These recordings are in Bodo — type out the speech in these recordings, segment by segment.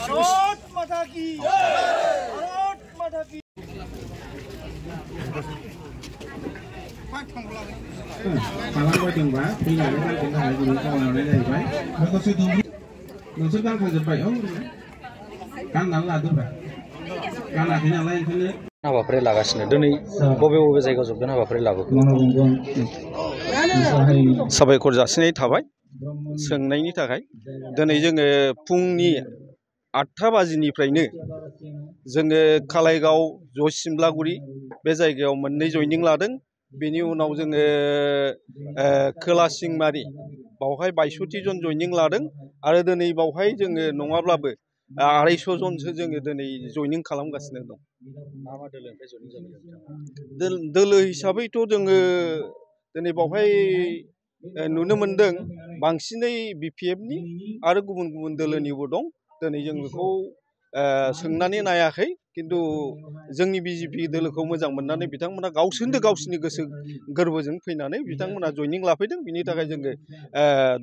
भारत माता की भारत माता की फालांगि जोंबा फैनानै गाननो हानाय गुबुन खालामनाय जाहैबाय लोगोसे नोंसोर गानखांजोब्बाय औ गाननानै लादोब्रा गानाखै नालाय ओंखायनो हाबाफारि लागासिनो दिनै बबे बबे जायगायाव जोबगोन हाबाफारि लाबोगोन साबायखर जासिनाय थाबाय सोंनायनि थाखाय दिनै जोङो फुंनि 8टा बाजिनिफ्रायनो जोङो कालाइगाव जसिमलागुरि बे जायगायाव मोननै जयनिं लादों बेनि उनाव जोङो खोला सिंमारि बावहाय 62 जन जयनिं लादों आरो दिनै बावहाय जोङो नङाब्लाबो 250 जनसो जोङो दिनै जयनिं खालामगासिनो दं दोलो हिसाबैथ' जोङो दिनै बावहाय नुनो मोनदों बांसिनै BPFनि आरो गुबुन गुबुन दोलोनिबो दं दिनै जों बेखौ सोंनानै नायाखै किन्तु जोंनि BJP दोलोखौ मोजां मोननानै बिथांमोना गावसोरनि गोसो गोरबोजों फैनानै बिथांमोना जयनिं लाफैदों बिनि थाखाय जोङो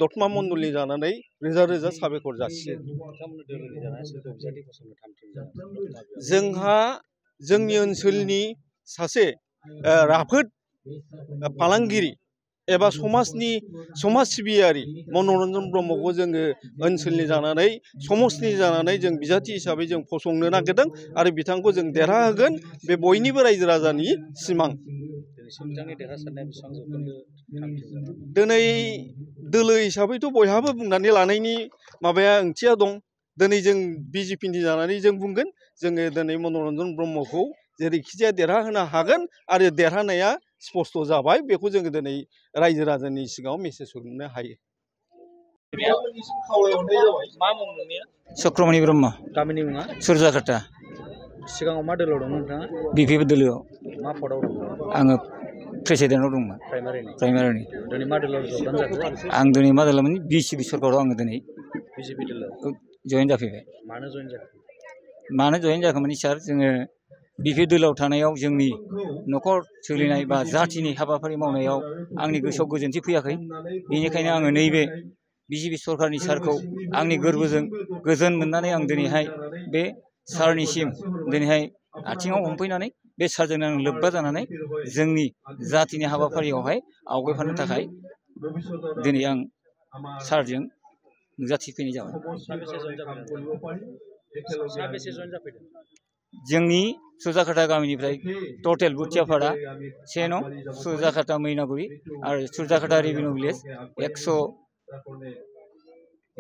दतमा मण्डलनि जानानै रोजा रोजा साबायखर जासियो जोंहा जोंनि ओनसोलनि सासे राफोद फालांगिरि एबा समाज सिबियारि मनरन्जन ब्रह्मखौ जोङो ओनसोलनि जानानै समाजनि जानानै जों बिजाथि हिसाबै जों फसंनो नागिरदों आरो बिथांखौ जों देरहाहोगोन बे बयनिबो रायजो राजानि सिमां दिनै दोलो हिसाबैथ' बयहाबो बुंनानै लानायनि माबाया ओंथिया दं दिनै जों BJPनि जानानै जों बुंगोन जोङो दिनै मनरन्जन ब्रह्मखौ जेरैखिजाया देरहाहोनो हागोन आरो देरहानाया स्पष्ट जाबाय बेखौ जोङो दिनै रायजो राजानि सिगाङाव मेसेज हरनो हायो चक्रमणि ब्रह्म गामिनि मुङा सुरजाकाटा सिगाङाव मा दोलोआव दं नोंथाङा BPF दोलोआव मा पदआव दं आङो प्रेसिडेन्टआव दंमोन प्राइमारिनि दिनै मा दोलोआव जयन जाखो आं दिनै मा दोलोमोन BJP सरकाराव आङो दिनै BJP दोलोआव जयन जाफैबाय मानो जयन जाखो माने सार जोङो BPF दोलोआव थानायाव जोंनि न'खर सोलिनाय बा जाथिनि हाबाफारि मावनायाव आंनि गोसोआव गोजोनथि फैयाखै बेनिखायनो आङो नैबे BJP सरकारनि सारखौ आंनि गोरबोजों गोजोन मोननानै आं दिनैहाय बे सारनिसिम दिनैहाय आथिङाव हमफैनानै बे सारजों आं लोब्बा जानानै जोंनि जातिनि हाबाफारियावहाय आवगायफानो थाखाय दिनै आं सारजों नुजाथिफैनाय जाबाय जोंनि सुरजाकाटा गामिनिफ्राय टटेल बुथियापाड़ा 1 नं सुरजाकाटा मैनागुरि आरो सुरजाकाटा रेभिनिउ भिलेज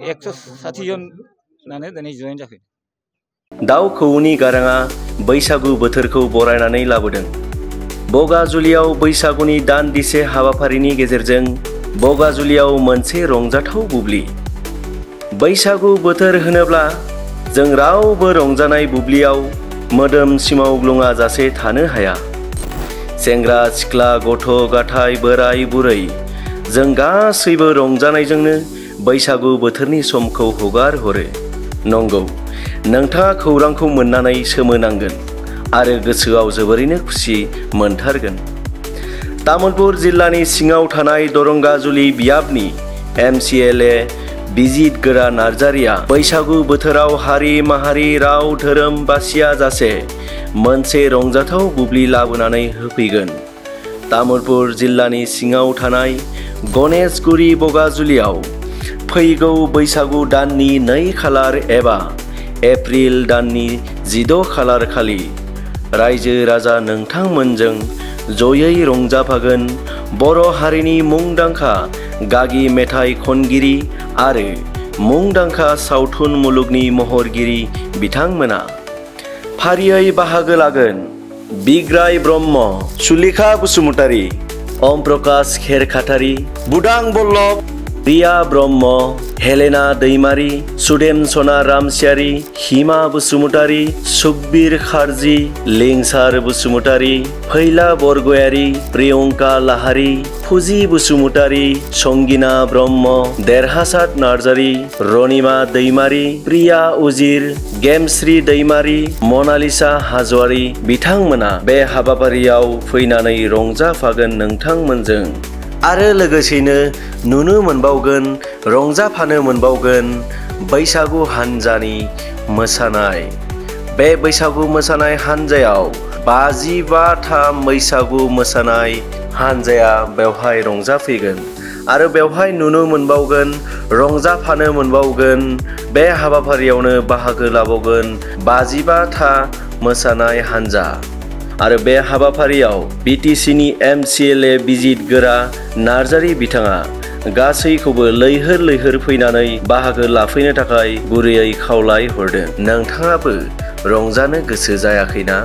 160 जनानो दिनै जयन जाफैदों दाउ खौवौनि गाराङा बैसागु बोथोरखौ बरायनानै लाबोदों बगाजुलियाव बैसागुनि दान्दिसे हाबाफारिनि गेजेरजों बगाजुलियाव मोनसे रंजाथाव बुब्लि बैसागु बोथोर होनोब्ला जों रावबो रंजानाय बुब्लियाव मोदोम सिमावग्लुङा जासे थानो हाया सेंग्रा सिख्ला गथ' गथाय बोराय बुरै जों गासैबो रंजानायजोंनो बैसागु बोथोरनि समखौ हगार हरो नंगौ नोंथाङा खौरांखौ मोननानै सोमोनांगोन आरो गोसोआव जोबोरैनो खुसि मोनथारगोन तामुलपुर जिल्लानि सिङाव थानाय दरंगाजुलि बियाबनि MCLA बिजित गोरा नार्जारिया बैसागु बोथोराव हारि माहारि राव धोरोम बासिया जासे मोनसे रंजाथाव बुब्लि लाबोनानै होफैगोन तामुलपुर जिल्लानि सिङाव थानाय गणेशगुरि बगाजुलियाव फैगौ बैसागु दाननि 2 खालार एबा एप्रिल दाननि 16 खालार खालि रायजो राजा नोंथांमोनजों जयै रंजाफागोन बर' हारिनि मुंदांखा गागि मेथाइ खनगिरि आरो मुंदांखा सावथुन मुलुगनि महरगिरि बिथांमोना फारियै बाहागो लागोन बिग्राय ब्रह्म सुलेखा बसुमतारी ओम प्रकाश खेरखातारी बुदां बल्लभ रिया ब्रह्म हेलेना दैमारी सुदेम सना रामसियारी हिमा बसुमतारी सुखबीर खारजी लिंसार बसुमतारी फैला बरगयारी प्रियंका लाहारी फुजि बसुमतारी संगिना ब्रह्म देरहासात नार्जारी रनिमा दैमारी प्रिया उजिर गेमश्री दैमारी मनालिसा हाजवारी बिथांमोना बे हाबाफारियाव फैनानै रंजाफागोन नोंथांमोनजों आरो लोगोसेनो नुनो मोनबावगोन रंजाफानो मोनबावगोन बैसागु हानजानि मोसानाय। बे बैसागु मोसानाय हानजायाव 55था बैसागु मोसानाय हानजाया बेवहाय रंजाफैगोन आरो बेवहाय नुनो मोनबावगोन रंजाफानो मोनबावगोन बे हाबाफारियावनो बाहागो लाबावगोन 55था मोसानाय हानजा। आरो बे हाबाफारियाव BTCनि MCLA बिजितगोरा नार्जारी बिथाङा गासैखौबो लैहोर लैहोर फैनानै बाहागो लाफैनो थाखाय गुरैयै खावलाय हरदों। नोंथाङाबो रंजानो गोसो जायाखैना?